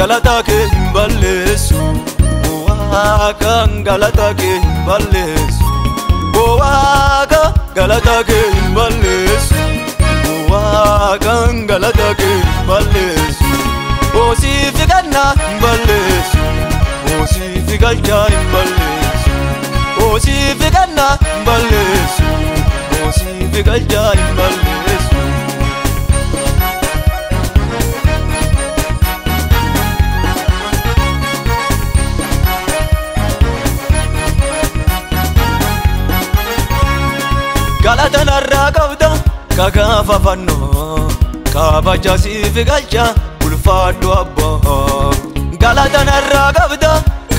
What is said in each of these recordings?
galata ke balleessu Waaqa galata ke balleessu Waaqa galata ke balleessu Waaqa galata ke balleessu Osiif ganna balleessu Osiif galcha balleessu Osiif ganna balleessu Osiif galcha balleessu Galata narra qabda kagaafa fannoo kabaja siif galcha ulfaadhu abbaa Galata narra qabda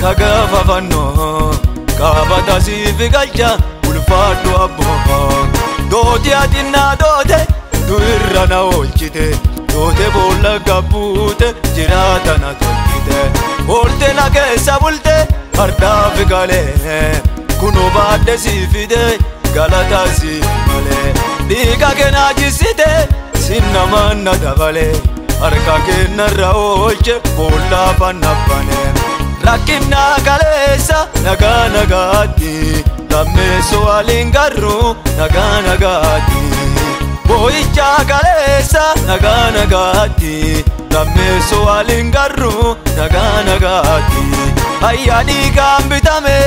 kagaafa fannoo kabaja siif galcha ulfaadhu abbaa Dooti atinna doote du irra na oolchite Doote boolla gabbuute jiraata na tolchite Oolte na keessa bulte hardaaf galee kunoo baadhe siif fide galata siif malee Dhiiga kee na jissite sinnamaan na dabale Harka kee narra oolche boolla fannaffane Rakkinna kaleessa nagaa nagaatti Lammeessoo waliin garru nagaa nagaatti Boo'icha kaleessa nagaa nagaatti Lammeessoo waliin garru nagaa nagaatti Ayyaa dhiigaan bitame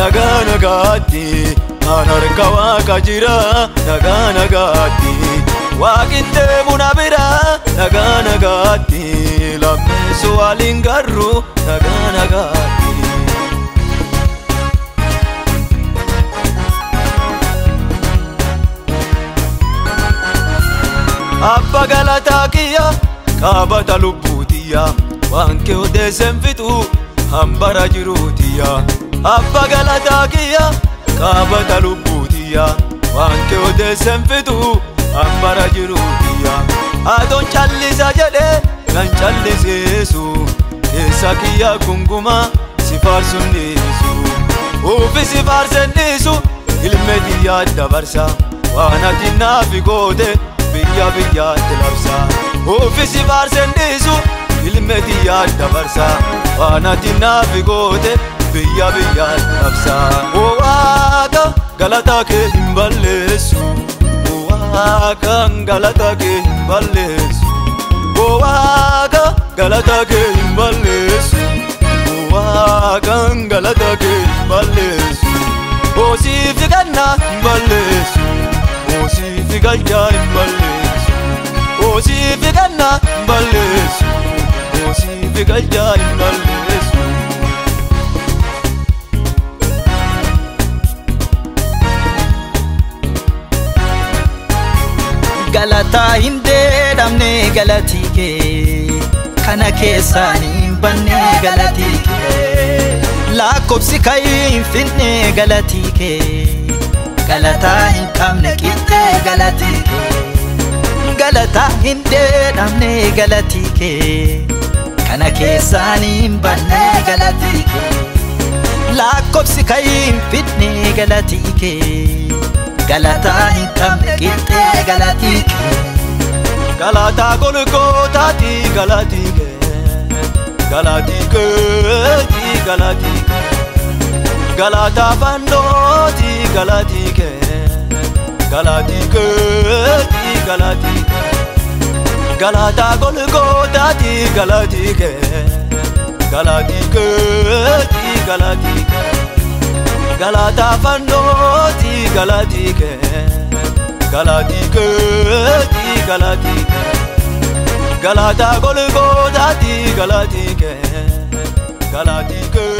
nagaa nagaatti An harka Waaqa jira nagaa nagaatti Waaqin deemu na bira nagaa nagaatti Lammeessoo waliin garru nagaa nagaatti Abba galata kiyya qabata lubbuutiyya Waan kee odeessan fixu hambara jiruutiyya Abba galata kiyya qabata lubbuutiyya Waan kee odeessan fixu hambara jiruutiyya Adoon callisa jedhe kan callisiisu Keessa kiyya gunguma si faarsun dhiisu Ufi si faarsen dhiisu ilme tiyya dabarsa Waan ati naafi goote biyya biyyaatti labsa Ufi si faarsen dhiisu ilme tiyya dabarsa Waan ati naafi goote biyya biyyaatti labsa Waaqa galata kee hin balleessu Waaqa galata kee hin balleessu Waaqa galata kee hin balleessu Waaqa galata kee hin balleessu Osiif ganna hin balleessu Osiif galcha hin balleessu Osiif ganna hin balleessu Osiif galcha hin balleessu Galata hin deedhamne galatii kee Kana keessaan hin banne galatii kee Lakkoofsi kan hin finne galatii kee Galata hin qabne qixxee galatii kee Galata hin deedhamne galatii kee Kana keessaan hin banne galatii kee Lakkoofsi kan hin finne galatii kee Galata hin qabne qixxee galatii kee Galata Golgootaati galatii kee Galatii kee galatii kee Galata fannooti galatii kee Galatii kee galatii kee Galata Golgootaati galatii kee Galatii kee galatii kee Galata fannooti galatii kee Galatii kee galatii kee Galata Golgootaati galatii kee Galatii kee